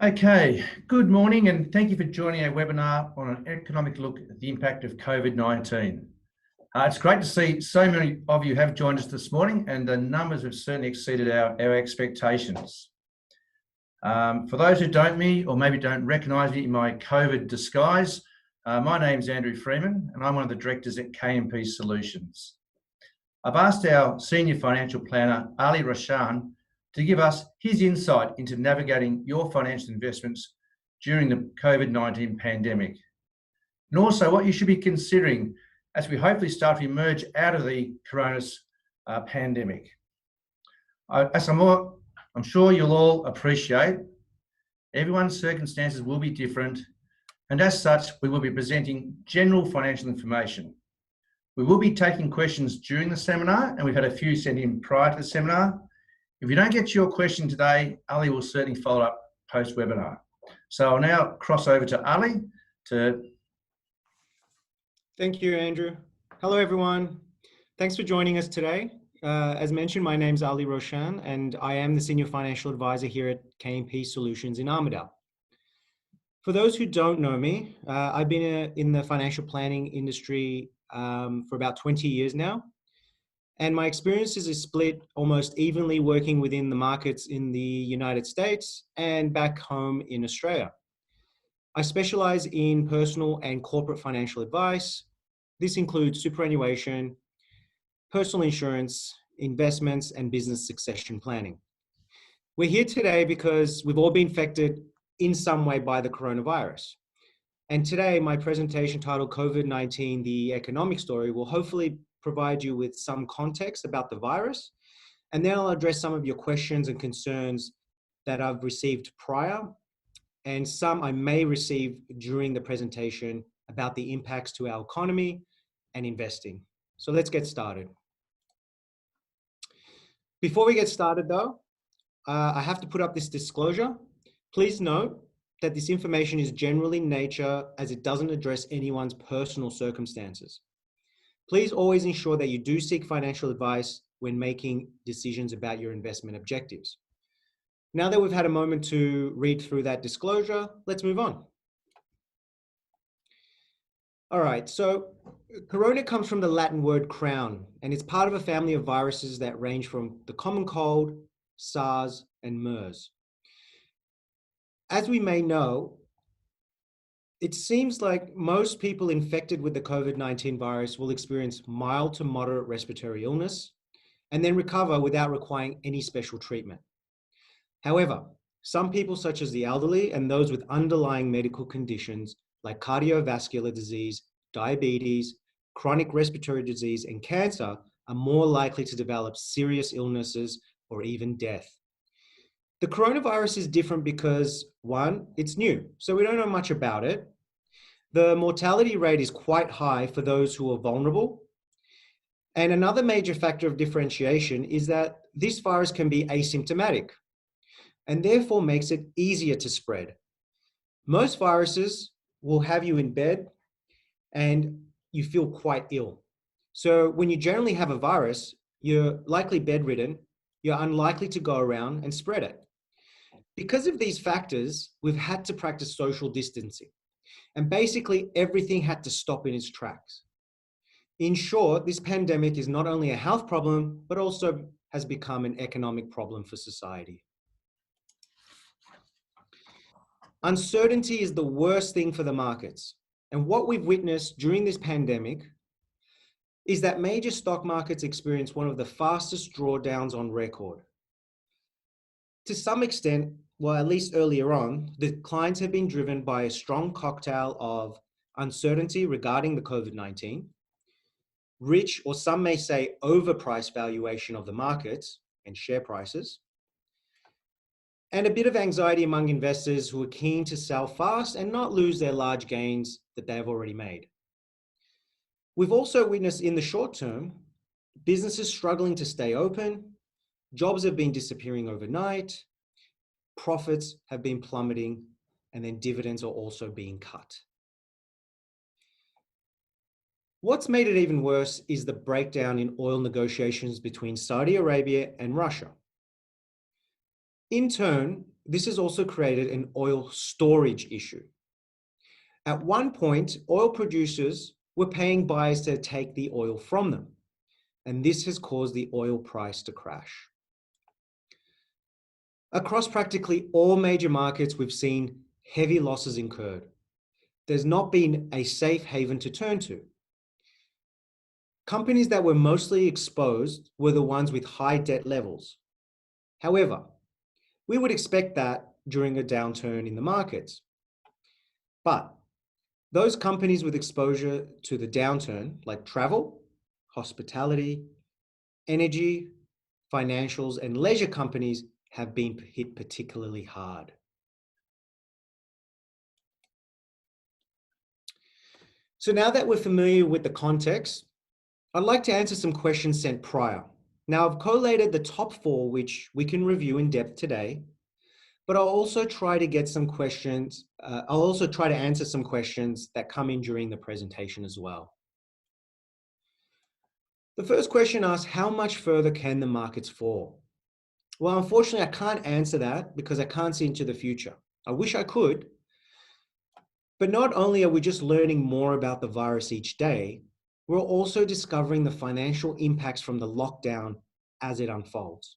Okay, good morning and thank you for joining our webinar on an economic look at the impact of COVID-19. It's great to see so many of you have joined us this morning, and the numbers have certainly exceeded our expectations. For those who don't me or maybe don't recognise me in my COVID disguise, my name's Andrew Freeman and I'm one of the directors at KMP Solutions. I've asked our senior financial planner, Roshan, to give us his insight into navigating your financial investments during the COVID-19 pandemic, and also what you should be considering as we hopefully start to emerge out of the coronavirus pandemic. As I'm sure you'll all appreciate, everyone's circumstances will be different, and as such, we will be presenting general financial information. We will be taking questions during the seminar, and we've had a few sent in prior to the seminar. If you don't get to your question today, Ali will certainly follow up post-webinar. So I'll now cross over to Ali to... Thank you, Andrew. Hello, everyone. Thanks for joining us today. As mentioned, my name's Roshan, and I am the Senior Financial Advisor here at KMP Solutions in Armadale. For those who don't know me, I've been in the financial planning industry for about 20 years now. And my experiences is split almost evenly working within the markets in the United States and back home in Australia. I specialize in personal and corporate financial advice. This includes superannuation, personal insurance, investments, and business succession planning. We're here today because we've all been affected in some way by the coronavirus. And today, my presentation titled COVID-19, the Economic Story, will hopefully provide you with some context about the virus, and then I'll address some of your questions and concerns that I've received prior, and some I may receive during the presentation about the impacts to our economy and investing. So let's get started. Before we get started though, I have to put up this disclosure. Please note that this information is general in nature as it doesn't address anyone's personal circumstances. Please always ensure that you do seek financial advice when making decisions about your investment objectives. Now that we've had a moment to read through that disclosure, let's move on. All right, so corona comes from the Latin word crown, and it's part of a family of viruses that range from the common cold, SARS, and MERS. As we may know, it seems like most people infected with the COVID-19 virus will experience mild to moderate respiratory illness and then recover without requiring any special treatment. However, some people such as the elderly and those with underlying medical conditions like cardiovascular disease, diabetes, chronic respiratory disease, and cancer are more likely to develop serious illnesses or even death. The coronavirus is different because, one, it's new, so we don't know much about it. The mortality rate is quite high for those who are vulnerable. And another major factor of differentiation is that this virus can be asymptomatic and therefore makes it easier to spread. Most viruses will have you in bed and you feel quite ill. So when you generally have a virus, you're likely bedridden, you're unlikely to go around and spread it. Because of these factors, we've had to practice social distancing. And basically everything had to stop in its tracks. In short, this pandemic is not only a health problem, but also has become an economic problem for society. Uncertainty is the worst thing for the markets. And what we've witnessed during this pandemic is that major stock markets experience one of the fastest drawdowns on record. To some extent, well, at least earlier on, the declines have been driven by a strong cocktail of uncertainty regarding the COVID-19, rich, or some may say overpriced valuation of the markets and share prices, and a bit of anxiety among investors who are keen to sell fast and not lose their large gains that they have already made. We've also witnessed in the short term, businesses struggling to stay open, jobs have been disappearing overnight, profits have been plummeting, and then dividends are also being cut. What's made it even worse is the breakdown in oil negotiations between Saudi Arabia and Russia. In turn, this has also created an oil storage issue. At one point, oil producers were paying buyers to take the oil from them, and this has caused the oil price to crash. Across practically all major markets, we've seen heavy losses incurred. There's not been a safe haven to turn to. Companies that were mostly exposed were the ones with high debt levels. However, we would expect that during a downturn in the markets. But those companies with exposure to the downturn, like travel, hospitality, energy, financials, and leisure companies, have been hit particularly hard. So now that we're familiar with the context, I'd like to answer some questions sent prior. Now, I've collated the top 4, which we can review in depth today, but I'll also try to get some questions. I'll also try to answer some questions that come in during the presentation as well. The first question asks, how much further can the markets fall? Well, unfortunately, I can't answer that because I can't see into the future. I wish I could. But not only are we just learning more about the virus each day, we're also discovering the financial impacts from the lockdown as it unfolds.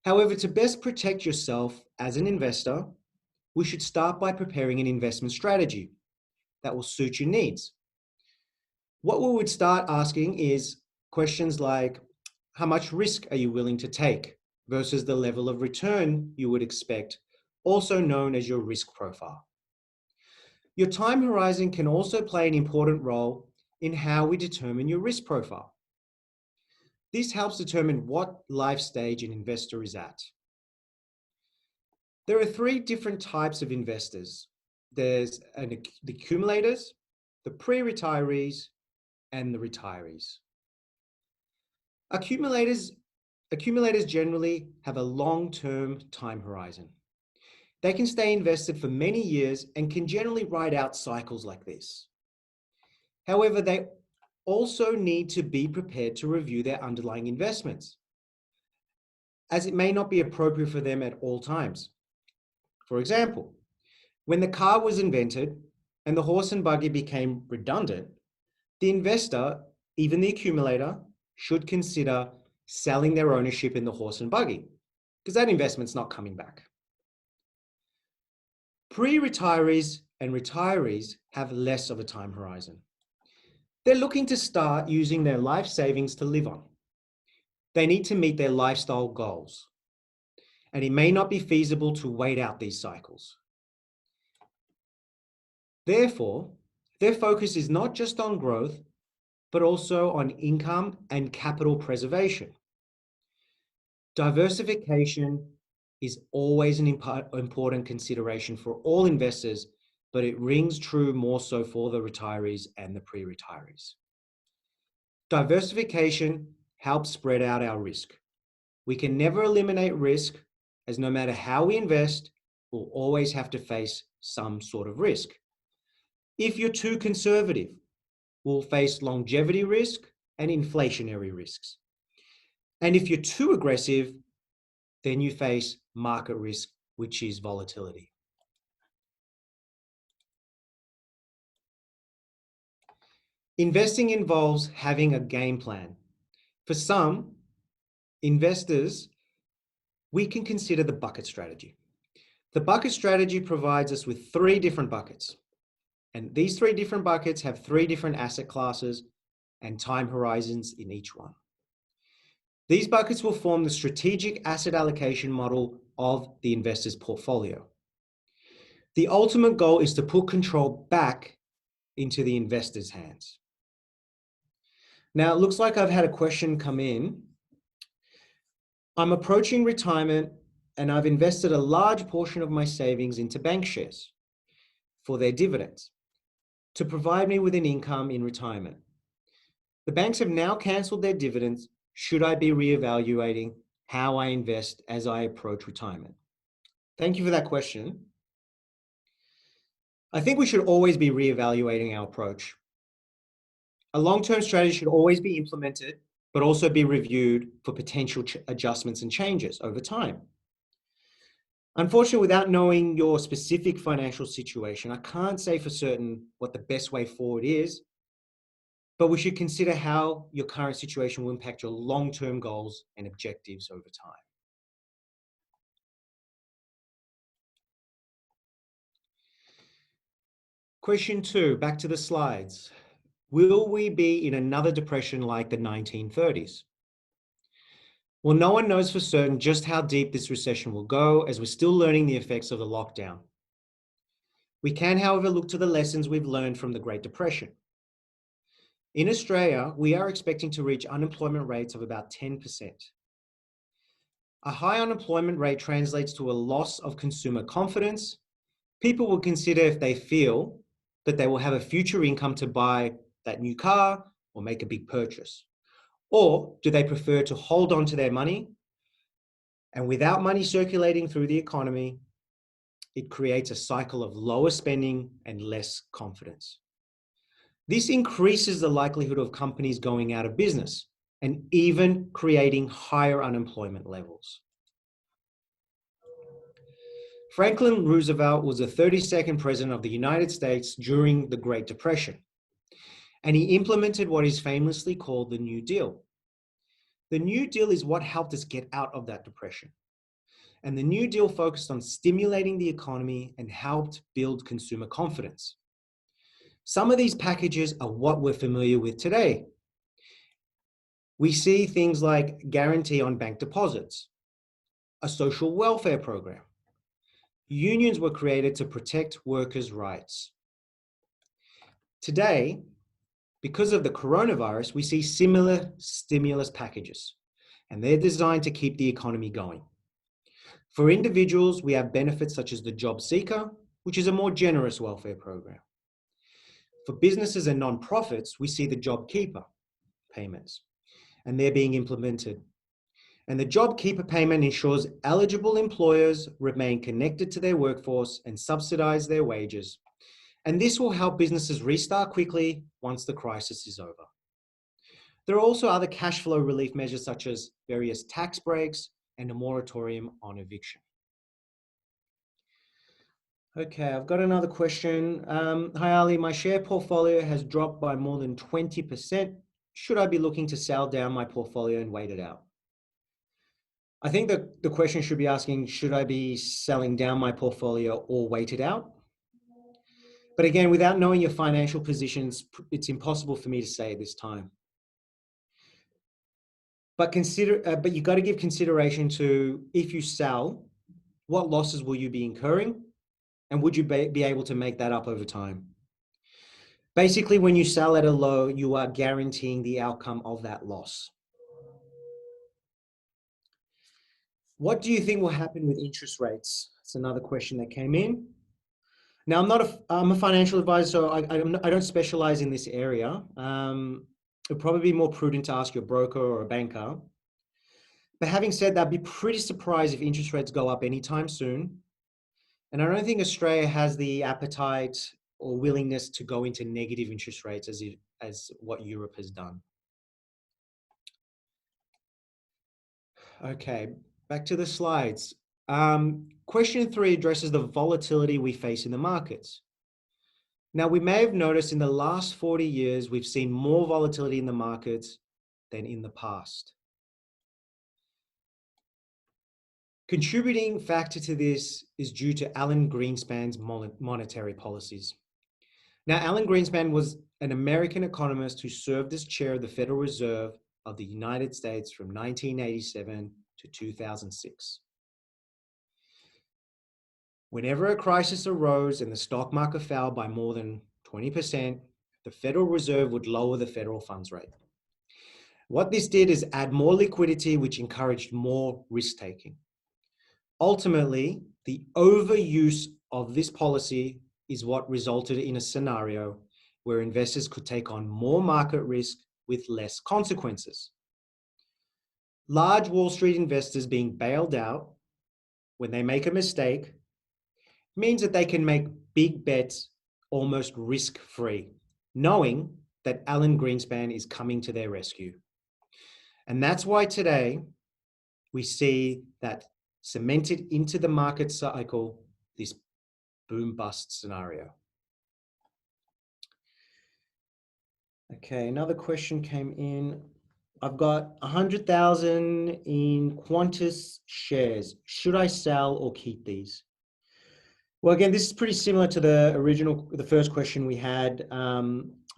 However, to best protect yourself as an investor, we should start by preparing an investment strategy that will suit your needs. What we would start asking is questions like, how much risk are you willing to take versus the level of return you would expect, also known as your risk profile. Your time horizon can also play an important role in how we determine your risk profile. This helps determine what life stage an investor is at. There are 3 different types of investors. There's the accumulators, the pre-retirees, and the retirees. Accumulators generally have a long-term time horizon. They can stay invested for many years and can generally ride out cycles like this. However, they also need to be prepared to review their underlying investments, as it may not be appropriate for them at all times. For example, when the car was invented and the horse and buggy became redundant, the investor, even the accumulator, should consider selling their ownership in the horse and buggy, because that investment's not coming back. Pre-retirees and retirees have less of a time horizon. They're looking to start using their life savings to live on. They need to meet their lifestyle goals, and it may not be feasible to wait out these cycles. Therefore, their focus is not just on growth, but also on income and capital preservation. Diversification is always an important consideration for all investors, but it rings true more so for the retirees and the pre-retirees. Diversification helps spread out our risk. We can never eliminate risk, as no matter how we invest, we'll always have to face some sort of risk. If you're too conservative, we'll face longevity risk and inflationary risks. And if you're too aggressive, then you face market risk, which is volatility. Investing involves having a game plan. For some investors, we can consider the bucket strategy. The bucket strategy provides us with 3 different buckets. And these 3 different buckets have 3 different asset classes and time horizons in each one. These buckets will form the strategic asset allocation model of the investor's portfolio. The ultimate goal is to put control back into the investor's hands. Now, it looks like I've had a question come in. I'm approaching retirement and I've invested a large portion of my savings into bank shares for their dividends to provide me with an income in retirement. The banks have now cancelled their dividends. Should I be reevaluating how I invest as I approach retirement? Thank you for that question. I think we should always be reevaluating our approach. A long-term strategy should always be implemented, but also be reviewed for potential adjustments and changes over time. Unfortunately, without knowing your specific financial situation, I can't say for certain what the best way forward is, but we should consider how your current situation will impact your long-term goals and objectives over time. Question 2, back to the slides. Will we be in another depression like the 1930s? Well, no one knows for certain just how deep this recession will go, as we're still learning the effects of the lockdown. We can, however, look to the lessons we've learned from the Great Depression. In Australia, we are expecting to reach unemployment rates of about 10%. A high unemployment rate translates to a loss of consumer confidence. People will consider if they feel that they will have a future income to buy that new car or make a big purchase. Or do they prefer to hold on to their money? And without money circulating through the economy, it creates a cycle of lower spending and less confidence. This increases the likelihood of companies going out of business and even creating higher unemployment levels. Franklin Roosevelt was the 32nd president of the United States during the Great Depression, and he implemented what is famously called the New Deal. The New Deal is what helped us get out of that depression. And the New Deal focused on stimulating the economy and helped build consumer confidence. Some of these packages are what we're familiar with today. We see things like guarantee on bank deposits, a social welfare program. Unions were created to protect workers' rights. Today, because of the coronavirus, we see similar stimulus packages, and they're designed to keep the economy going. For individuals, we have benefits such as the Job Seeker, which is a more generous welfare program. For businesses and non-profits, we see the Job Keeper payments, and they're being implemented. And the Job Keeper payment ensures eligible employers remain connected to their workforce and subsidize their wages. And this will help businesses restart quickly once the crisis is over. There are also other cash flow relief measures such as various tax breaks and a moratorium on eviction. Okay, I've got another question. Hi Ali, my share portfolio has dropped by more than 20%. Should I be looking to sell down my portfolio and wait it out? I think that the question should be asking, should I be selling down my portfolio or wait it out? But again, without knowing your financial positions, it's impossible for me to say at this time. But you've got to give consideration to, if you sell, what losses will you be incurring? And would you be able to make that up over time? Basically, when you sell at a low, you are guaranteeing the outcome of that loss. What do you think will happen with interest rates? That's another question that came in. Now, I'm a financial advisor, so I don't specialize in this area. It'd probably be more prudent to ask your broker or a banker. But having said that, I'd be pretty surprised if interest rates go up anytime soon. And I don't think Australia has the appetite or willingness to go into negative interest rates as what Europe has done. Okay, back to the slides. Question 3 addresses the volatility we face in the markets. Now, we may have noticed in the last 40 years, we've seen more volatility in the markets than in the past. Contributing factor to this is due to Alan Greenspan's monetary policies. Now, Alan Greenspan was an American economist who served as chair of the Federal Reserve of the United States from 1987 to 2006. Whenever a crisis arose and the stock market fell by more than 20%, the Federal Reserve would lower the federal funds rate. What this did is add more liquidity, which encouraged more risk-taking. Ultimately, the overuse of this policy is what resulted in a scenario where investors could take on more market risk with less consequences. Large Wall Street investors being bailed out when they make a mistake means that they can make big bets almost risk-free, knowing that Alan Greenspan is coming to their rescue. And that's why today we see that cemented into the market cycle this boom bust scenario? Okay, another question came in. I've got 100,000 in Qantas shares. Should I sell or keep these? Well, again, this is pretty similar to the first question we had,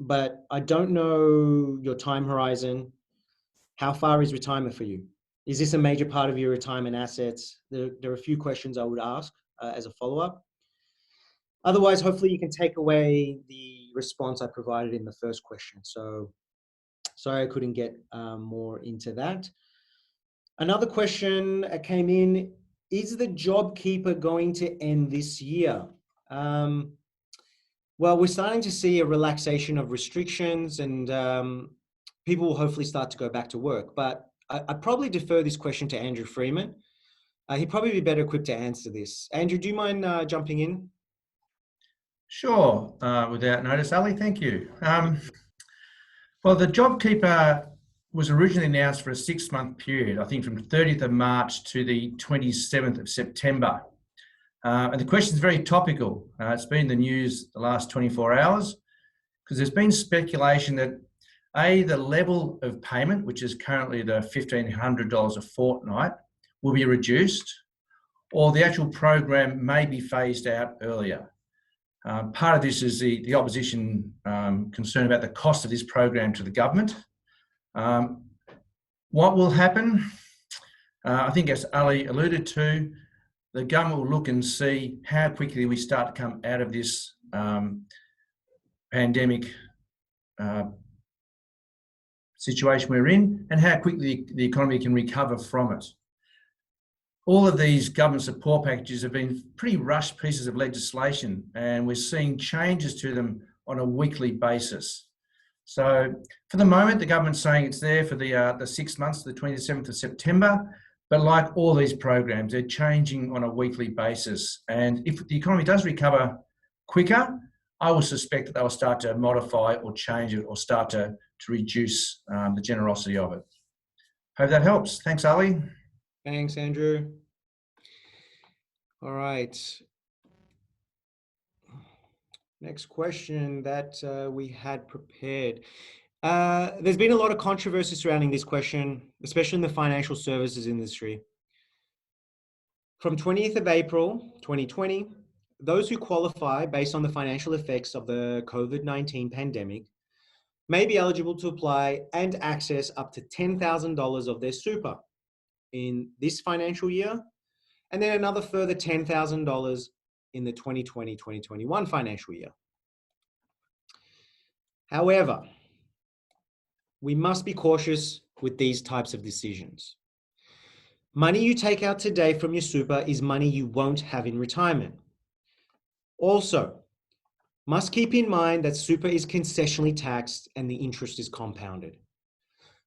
but I don't know your time horizon. How far is retirement for you? Is this a major part of your retirement assets? There are a few questions I would ask as a follow-up. Otherwise, hopefully you can take away the response I provided in the first question. So sorry I couldn't get more into that. Another question came in, is the JobKeeper going to end this year? Well, we're starting to see a relaxation of restrictions and people will hopefully start to go back to work. But I'd probably defer this question to Andrew Freeman. He'd probably be better equipped to answer this. Andrew, do you mind jumping in? Sure, without notice, Ali, thank you. Well, the JobKeeper was originally announced for a 6-month period, I think from 30th of March to the 27th of September. And the question is very topical. It's been in the news the last 24 hours because there's been speculation that the level of payment, which is currently the $1,500 a fortnight, will be reduced, or the actual program may be phased out earlier. Part of this is the opposition concern about the cost of this program to the government. What will happen? I think, as Ali alluded to, the government will look and see how quickly we start to come out of this pandemic situation we're in and how quickly the economy can recover from it. All of these government support packages have been pretty rushed pieces of legislation, and we're seeing changes to them on a weekly basis. So for the moment, the government's saying it's there for the 6 months, the 27th of September, but like all these programs, they're changing on a weekly basis. And if the economy does recover quicker, I will suspect that they'll start to modify or change it or start to reduce the generosity of it. Hope that helps. Thanks, Ali. Thanks, Andrew. All right. Next question that we had prepared. There's been a lot of controversy surrounding this question, especially in the financial services industry. From 20th of April, 2020, those who qualify based on the financial effects of the COVID-19 pandemic may be eligible to apply and access up to $10,000 of their super in this financial year, and then another further $10,000 in the 2020-2021 financial year. However, we must be cautious with these types of decisions. Money you take out today from your super is money you won't have in retirement. Also, must keep in mind that super is concessionally taxed and the interest is compounded.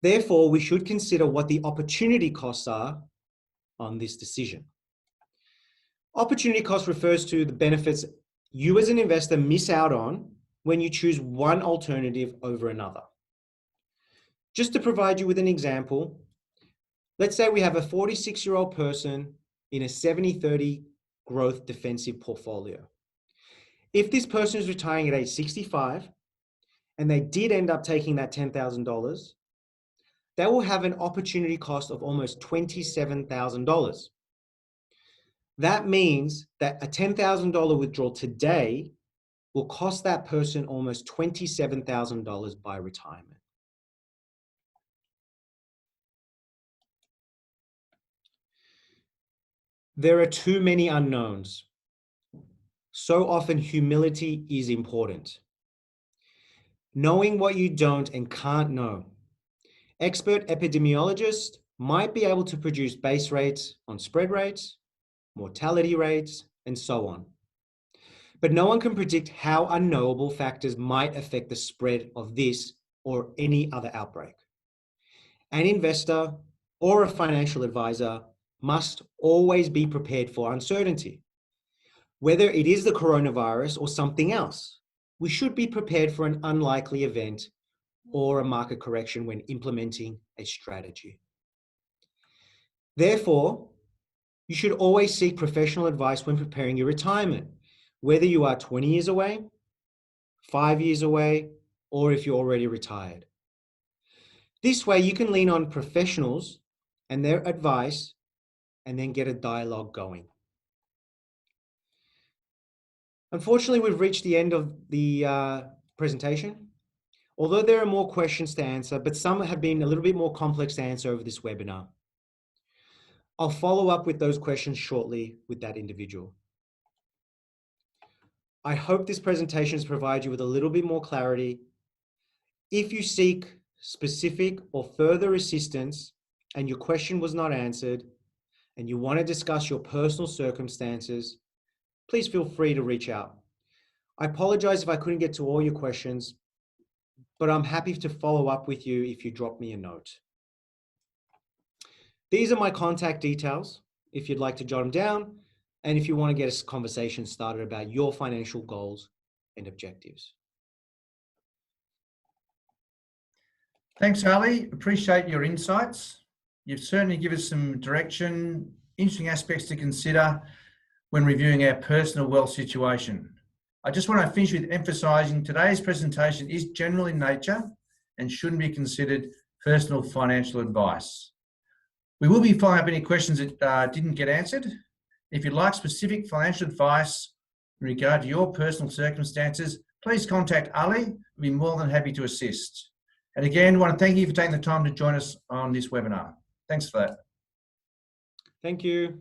Therefore, we should consider what the opportunity costs are on this decision. Opportunity cost refers to the benefits you as an investor miss out on when you choose one alternative over another. Just to provide you with an example, let's say we have a 46-year-old person in a 70-30 growth defensive portfolio. If this person is retiring at age 65 and they did end up taking that $10,000, they will have an opportunity cost of almost $27,000. That means that a $10,000 withdrawal today will cost that person almost $27,000 by retirement. There are too many unknowns. So often humility is important. Knowing what you don't and can't know. Expert epidemiologists might be able to produce base rates on spread rates, mortality rates, and so on. But no one can predict how unknowable factors might affect the spread of this or any other outbreak. An investor or a financial advisor must always be prepared for uncertainty. Whether it is the coronavirus or something else, we should be prepared for an unlikely event or a market correction when implementing a strategy. Therefore, You should always seek professional advice when preparing your retirement, whether you are 20 years away, 5 years away, or if you're already retired. This way you can lean on professionals and their advice and then get a dialogue going. Unfortunately, we've reached the end of the presentation. Although there are more questions to answer, but some have been a little bit more complex to answer over this webinar. I'll follow up with those questions shortly with that individual. I hope this presentation has provided you with a little bit more clarity. If you seek specific or further assistance and your question was not answered and you want to discuss your personal circumstances, please feel free to reach out. I apologize if I couldn't get to all your questions, but I'm happy to follow up with you if you drop me a note. These are my contact details if you'd like to jot them down and if you want to get a conversation started about your financial goals and objectives. Thanks, Ali. Appreciate your insights. You've certainly given us some direction, interesting aspects to consider when reviewing our personal wealth situation. I just want to finish with emphasising today's presentation is general in nature and shouldn't be considered personal financial advice. We will be following up any questions that didn't get answered. If you'd like specific financial advice in regard to your personal circumstances, please contact Ali. We'll be more than happy to assist. And again, I want to thank you for taking the time to join us on this webinar. Thanks for that. Thank you.